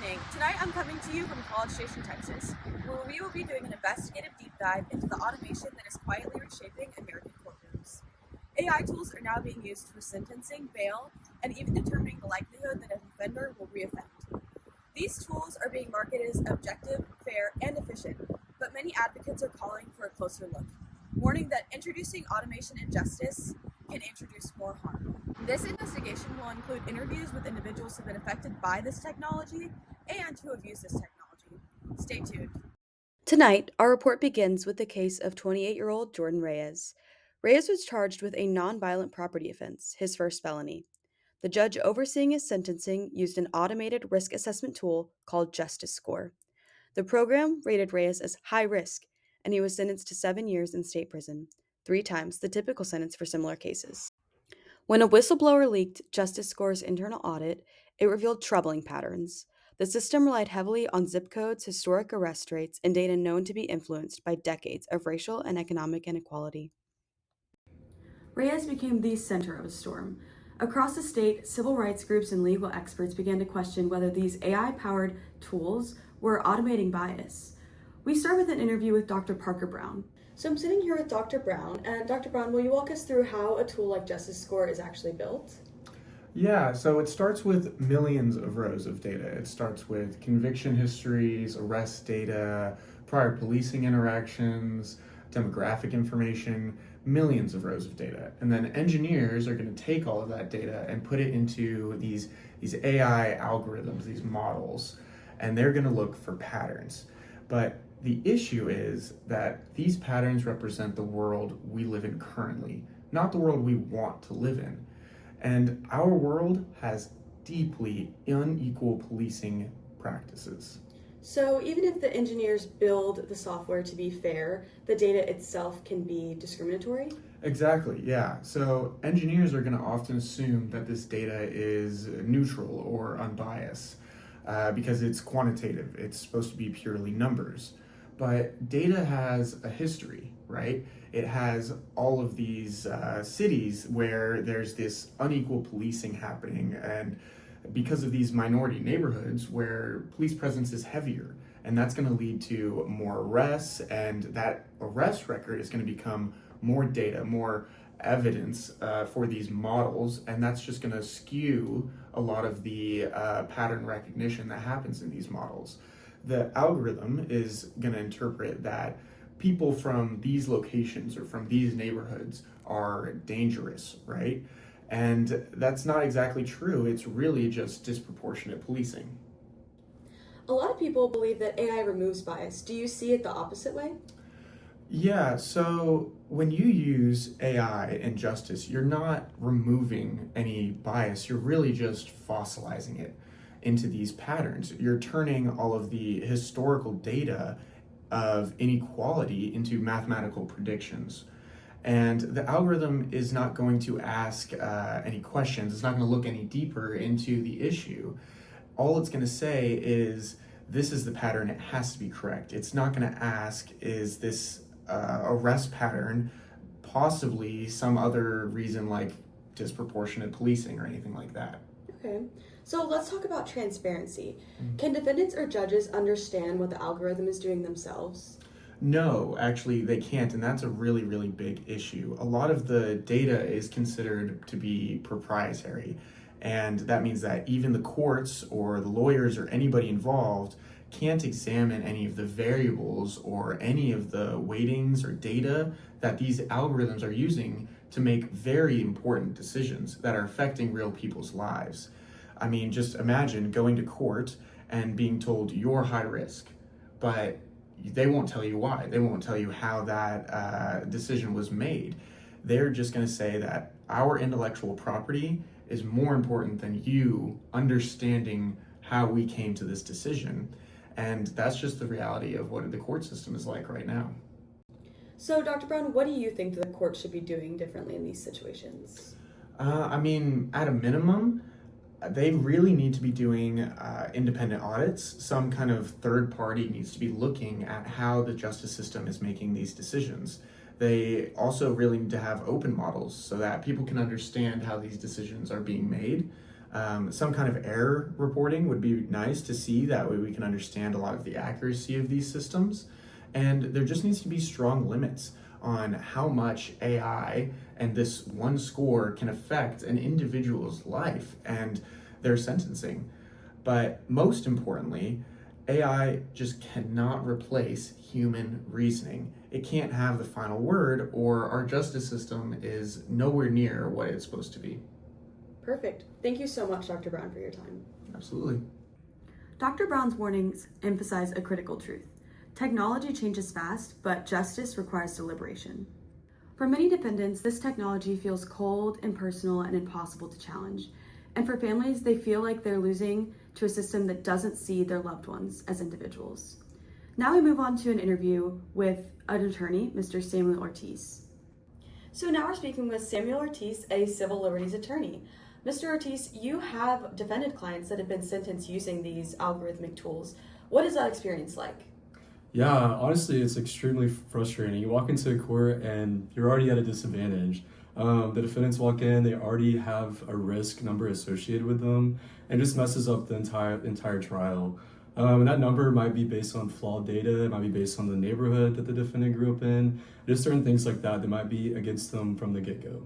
evening. Tonight I'm coming to you from College Station, Texas, where we will be doing an investigative deep dive into the automation that is quietly reshaping American courtrooms. AI tools are now being used for sentencing, bail, and even determining the likelihood that an offender will reoffend. These tools are being marketed as objective, fair, and efficient, but many advocates are calling for a closer look, warning that introducing automation in justice can introduce more harm. This investigation will include interviews with individuals who have been affected by this technology and who have used this technology. Stay tuned. Tonight, our report begins with the case of 28-year-old Jordan Reyes. Reyes was charged with a nonviolent property offense, his first felony. The judge overseeing his sentencing used an automated risk assessment tool called Justice Score. The program rated Reyes as high risk, and he was sentenced to 7 years in state prison, 3 times the typical sentence for similar cases. When a whistleblower leaked Justice Score's internal audit, it revealed troubling patterns. The system relied heavily on zip codes, historic arrest rates, and data known to be influenced by decades of racial and economic inequality. Reyes became the center of a storm. Across the state, civil rights groups and legal experts began to question whether these AI-powered tools were automating bias. We start with an interview with Dr. Parker Brown. So I'm sitting here with Dr. Brown, and Dr. Brown, will you walk us through how a tool like Justice Score is actually built? Yeah, so it starts with millions of rows of data. It starts with conviction histories, arrest data, prior policing interactions, demographic information, millions of rows of data. And then engineers are going to take all of that data and put it into these AI algorithms, these models, and they're going to look for patterns. But the issue is that these patterns represent the world we live in currently, not the world we want to live in. And our world has deeply unequal policing practices. So even if the engineers build the software to be fair, the data itself can be discriminatory? Exactly, yeah. So engineers are going to often assume that this data is neutral or unbiased because it's quantitative. It's supposed to be purely numbers. But data has a history, right? It has all of these cities where there's this unequal policing happening, and because of these minority neighborhoods where police presence is heavier, and that's going to lead to more arrests, and that arrest record is going to become more data, more evidence for these models, and that's just going to skew a lot of the pattern recognition that happens in these models. The algorithm is going to interpret that people from these locations or from these neighborhoods are dangerous, right? And that's not exactly true. It's really just disproportionate policing. A lot of people believe that AI removes bias. Do you see it the opposite way? Yeah, so when you use AI in justice, you're not removing any bias, you're really just fossilizing it into these patterns. You're turning all of the historical data of inequality into mathematical predictions. And the algorithm is not going to ask any questions. It's not going to look any deeper into the issue. All it's going to say is, this is the pattern, it has to be correct. It's not going to ask, is this arrest pattern possibly some other reason like disproportionate policing or anything like that. Okay, so let's talk about transparency. Can defendants or judges understand what the algorithm is doing themselves? No, actually they can't, and that's a really, really big issue. A lot of the data is considered to be proprietary, and that means that even the courts or the lawyers or anybody involved can't examine any of the variables or any of the weightings or data that these algorithms are using to make very important decisions that are affecting real people's lives. I mean, just imagine going to court and being told you're high risk, but they won't tell you why. They won't tell you how that decision was made. They're just going to say that our intellectual property is more important than you understanding how we came to this decision. And that's just the reality of what the court system is like right now. So, Dr. Brown, what do you think the court should be doing differently in these situations? I mean, at a minimum, they really need to be doing independent audits. Some kind of third party needs to be looking at how the justice system is making these decisions. They also really need to have open models so that people can understand how these decisions are being made. Some kind of error reporting would be nice to see. That way we can understand a lot of the accuracy of these systems. And there just needs to be strong limits on how much AI and this one score can affect an individual's life and their sentencing. But most importantly, AI just cannot replace human reasoning. It can't have the final word, or our justice system is nowhere near what it's supposed to be. Perfect. Thank you so much, Dr. Brown, for your time. Absolutely. Dr. Brown's warnings emphasize a critical truth. Technology changes fast, but justice requires deliberation. For many defendants, this technology feels cold, impersonal, and impossible to challenge. And for families, they feel like they're losing to a system that doesn't see their loved ones as individuals. Now we move on to an interview with an attorney, Mr. Samuel Ortiz. So now we're speaking with Samuel Ortiz, a civil liberties attorney. Mr. Ortiz, you have defended clients that have been sentenced using these algorithmic tools. What is that experience like? Yeah, honestly, it's extremely frustrating. You walk into a court and you're already at a disadvantage. The defendants walk in, they already have a risk number associated with them, and just messes up the entire trial. And that number might be based on flawed data, it might be based on the neighborhood that the defendant grew up in, just certain things like that might be against them from the get-go.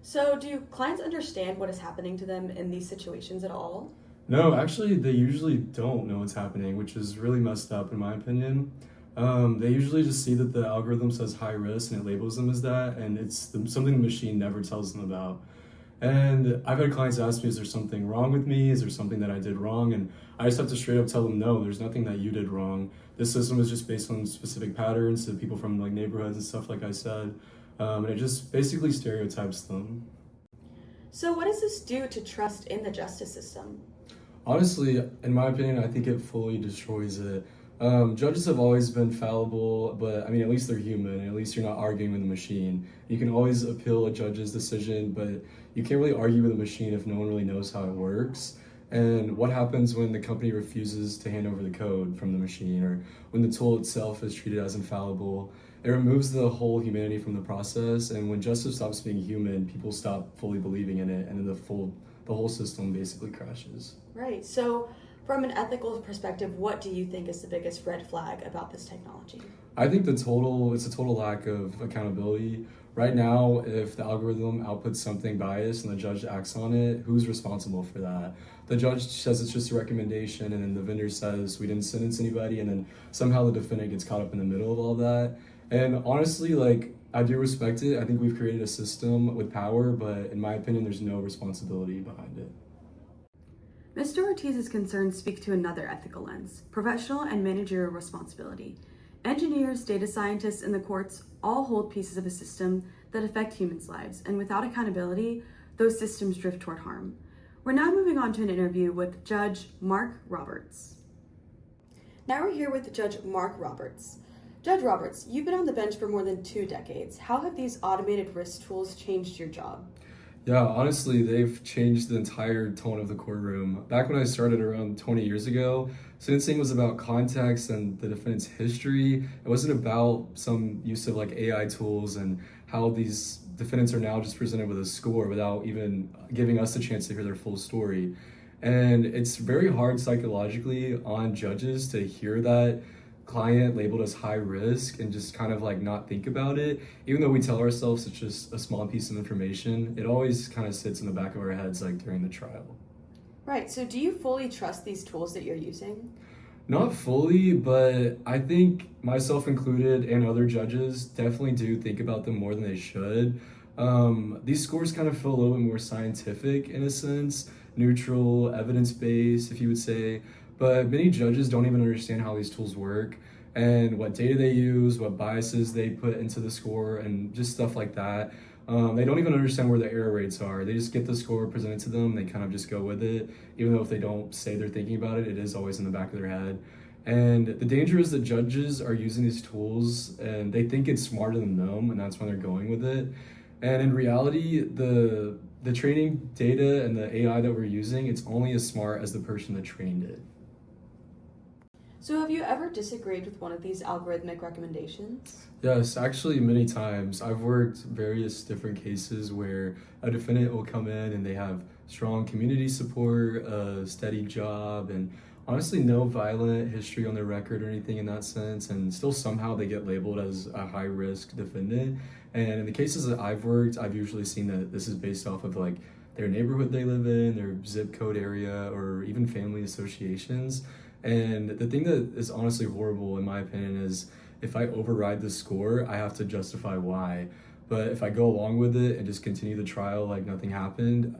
So do clients understand what is happening to them in these situations at all? No, actually, they usually don't know what's happening, which is really messed up in my opinion. They usually just see that the algorithm says high risk and it labels them as that, and it's something the machine never tells them about. And I've had clients ask me, is there something wrong with me? Is there something that I did wrong? And I just have to straight up tell them, no, there's nothing that you did wrong. This system is just based on specific patterns to people from like neighborhoods and stuff like I said. And it just basically stereotypes them. So what does this do to trust in the justice system? Honestly, in my opinion, I think it fully destroys it. Judges have always been fallible, but I mean, at least they're human, and at least you're not arguing with a machine. You can always appeal a judge's decision, but you can't really argue with a machine if no one really knows how it works. And what happens when the company refuses to hand over the code from the machine, or when the tool itself is treated as infallible? It removes the whole humanity from the process, and when justice stops being human, people stop fully believing in it, and then the whole system basically crashes. Right. So from an ethical perspective, what do you think is the biggest red flag about this technology? I think it's a total lack of accountability. Right now, if the algorithm outputs something biased and the judge acts on it, who's responsible for that? The judge says it's just a recommendation, and then the vendor says we didn't sentence anybody, and then somehow the defendant gets caught up in the middle of all that. And honestly, like, I do respect it. I think we've created a system with power, but in my opinion, there's no responsibility behind it. Mr. Ortiz's concerns speak to another ethical lens, professional and managerial responsibility. Engineers, data scientists, and the courts all hold pieces of a system that affect humans' lives, and without accountability, those systems drift toward harm. We're now moving on to an interview with Judge Mark Roberts. Now we're here with Judge Mark Roberts. Judge Roberts, you've been on the bench for more than 2 decades. How have these automated risk tools changed your job? Yeah, honestly, they've changed the entire tone of the courtroom. Back when I started around 20 years ago, sentencing was about context and the defendant's history. It wasn't about some use of like AI tools and how these defendants are now just presented with a score without even giving us a chance to hear their full story. And it's very hard psychologically on judges to hear that client labeled as high risk and just kind of like not think about it. Even though we tell ourselves it's just a small piece of information, it always kind of sits in the back of our heads like during the trial. Right, so do you fully trust these tools that you're using? Not fully, but I think myself included and other judges definitely do think about them more than they should. These scores kind of feel a little bit more scientific in a sense, neutral, evidence-based, if you would say. But many judges don't even understand how these tools work and what data they use, what biases they put into the score, and just stuff like that. They don't even understand where the error rates are. They just get the score presented to them, they kind of just go with it. Even though if they don't say they're thinking about it, it is always in the back of their head. And the danger is that judges are using these tools and they think it's smarter than them, and that's when they're going with it. And in reality, the training data and the AI that we're using, it's only as smart as the person that trained it. So have you ever disagreed with one of these algorithmic recommendations? Yes, actually many times. I've worked various different cases where a defendant will come in and they have strong community support, a steady job, and honestly no violent history on their record or anything in that sense, and still somehow they get labeled as a high risk defendant. And in the cases that I've worked, I've usually seen that this is based off of like their neighborhood they live in, their zip code area, or even family associations. And the thing that is honestly horrible, in my opinion, is if I override the score, I have to justify why. But if I go along with it and just continue the trial like nothing happened,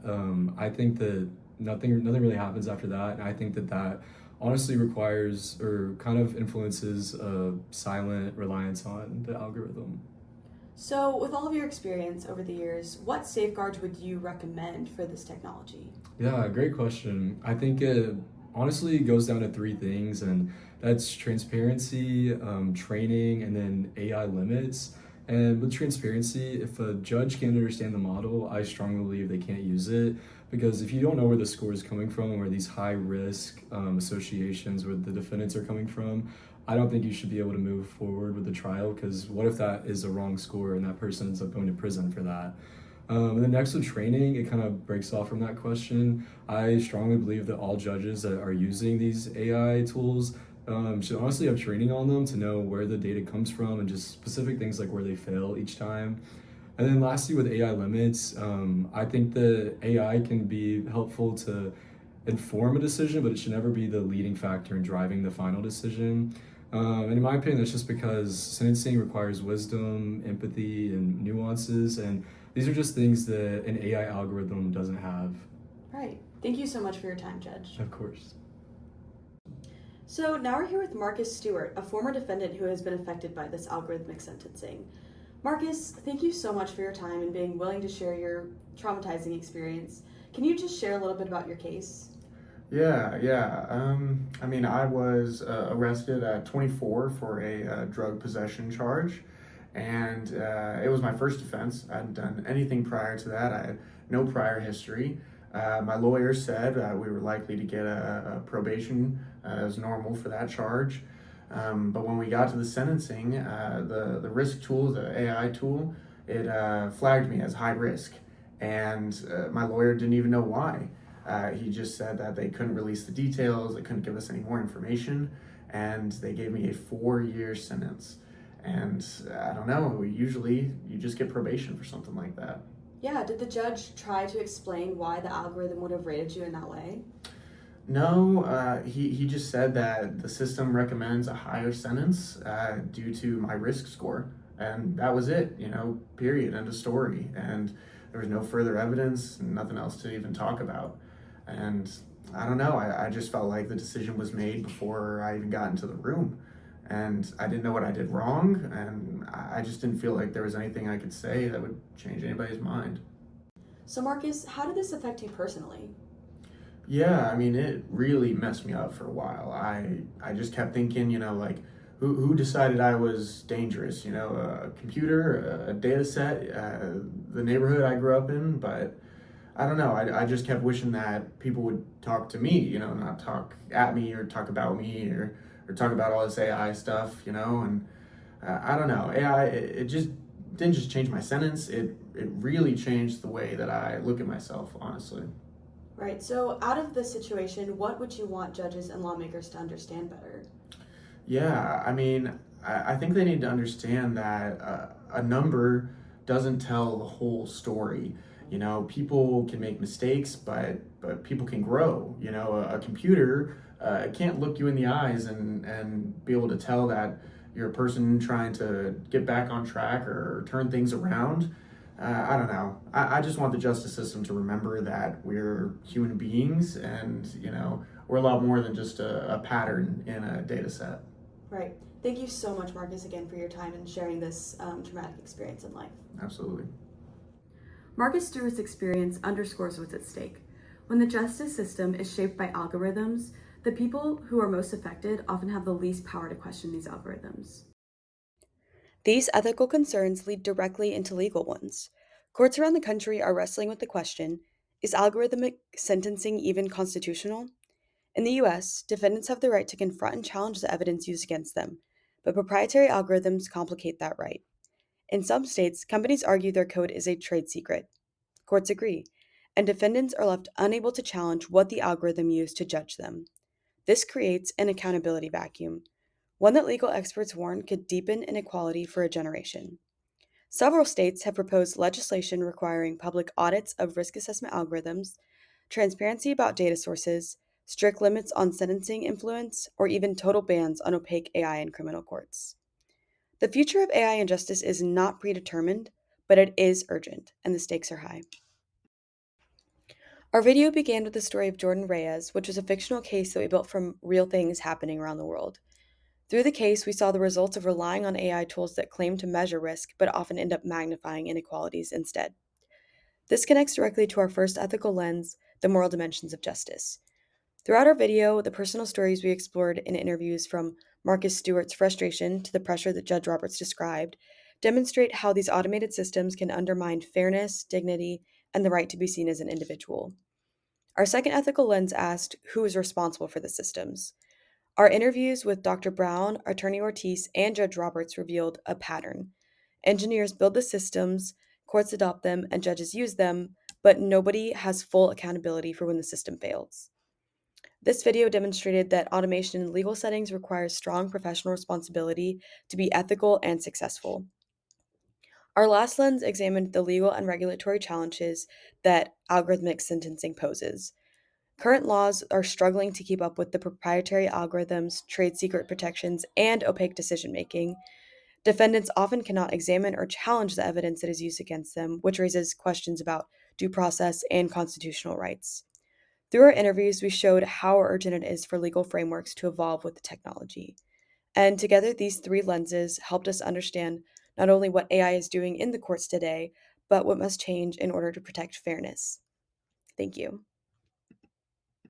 I think that nothing really happens after that. And I think that that honestly requires or kind of influences a silent reliance on the algorithm. So, with all of your experience over the years, what safeguards would you recommend for this technology? Yeah, great question. I think it honestly goes down to three things, and that's transparency, training, and then AI limits. And with transparency, if a judge can't understand the model, I strongly believe they can't use it because if you don't know where the score is coming from, where these high risk associations where the defendants are coming from, I don't think you should be able to move forward with the trial because what if that is a wrong score and that person ends up going to prison for that? And then next with training, it kind of breaks off from that question. I strongly believe that all judges that are using these AI tools should honestly have training on them to know where the data comes from and just specific things like where they fail each time. And then lastly, with AI limits, I think that AI can be helpful to inform a decision, but it should never be the leading factor in driving the final decision. And in my opinion, that's just because sentencing requires wisdom, empathy, and nuances, and these are just things that an AI algorithm doesn't have. Right. Thank you so much for your time, Judge. Of course. So now we're here with Marcus Stewart, a former defendant who has been affected by this algorithmic sentencing. Marcus, thank you so much for your time and being willing to share your traumatizing experience. Can you just share a little bit about your case? Yeah. I mean, I was arrested at 24 for a drug possession charge, and it was my first offense. I hadn't done anything prior to that. I had no prior history. My lawyer said we were likely to get a probation as normal for that charge. But when we got to the sentencing, the risk tool, the AI tool, it flagged me as high risk. And my lawyer didn't even know why. He just said that they couldn't release the details, they couldn't give us any more information, and they gave me a 4-year sentence. And I don't know, usually you just get probation for something like that. Yeah, did the judge try to explain why the algorithm would have rated you in that way? No, he just said that the system recommends a higher sentence due to my risk score. And that was it, period, end of story. And there was no further evidence, nothing else to even talk about. And I don't know, I just felt like the decision was made before I even got into the room. And I didn't know what I did wrong, and I just didn't feel like there was anything I could say that would change anybody's mind. So Marcus, how did this affect you personally? Yeah, I mean, it really messed me up for a while. I just kept thinking, like, who decided I was dangerous? A computer, a data set, the neighborhood I grew up in. But I don't know. I just kept wishing that people would talk to me, not talk at me or talk about me or talk about all this AI stuff, and I don't know. AI, it just didn't just change my sentence. It really changed the way that I look at myself, honestly. Right, so out of this situation, what would you want judges and lawmakers to understand better? Yeah, I mean, I think they need to understand that a number doesn't tell the whole story. People can make mistakes, but people can grow. A computer can't look you in the eyes and be able to tell that you're a person trying to get back on track or turn things around. I don't know. I just want the justice system to remember that we're human beings and, we're a lot more than just a pattern in a data set. Right. Thank you so much, Marcus, again, for your time and sharing this traumatic experience in life. Absolutely. Marcus Stewart's experience underscores what's at stake. When the justice system is shaped by algorithms, the people who are most affected often have the least power to question these algorithms. These ethical concerns lead directly into legal ones. Courts around the country are wrestling with the question, is algorithmic sentencing even constitutional? In the US, defendants have the right to confront and challenge the evidence used against them, but proprietary algorithms complicate that right. In some states, companies argue their code is a trade secret. Courts agree. and defendants are left unable to challenge what the algorithm used to judge them. This creates an accountability vacuum, one that legal experts warn could deepen inequality for a generation. Several states have proposed legislation requiring public audits of risk assessment algorithms, transparency about data sources, strict limits on sentencing influence, or even total bans on opaque AI in criminal courts. The future of AI and justice is not predetermined, but it is urgent, and the stakes are high. Our video began with the story of Jordan Reyes, which was a fictional case that we built from real things happening around the world. Through the case, we saw the results of relying on AI tools that claim to measure risk, but often end up magnifying inequalities instead. This connects directly to our first ethical lens, the moral dimensions of justice. Throughout our video, the personal stories we explored in interviews, from Marcus Stewart's frustration to the pressure that Judge Roberts described, demonstrate how these automated systems can undermine fairness, dignity, and the right to be seen as an individual. Our second ethical lens asked, who is responsible for the systems? Our interviews with Dr. Brown, Attorney Ortiz, and Judge Roberts revealed a pattern. Engineers build the systems, courts adopt them, and judges use them, but nobody has full accountability for when the system fails. This video demonstrated that automation in legal settings requires strong professional responsibility to be ethical and successful. Our last lens examined the legal and regulatory challenges that algorithmic sentencing poses. Current laws are struggling to keep up with the proprietary algorithms, trade secret protections, and opaque decision making. Defendants often cannot examine or challenge the evidence that is used against them, which raises questions about due process and constitutional rights. Through our interviews, we showed how urgent it is for legal frameworks to evolve with the technology. And together, these three lenses helped us understand not only what AI is doing in the courts today, but what must change in order to protect fairness. Thank you.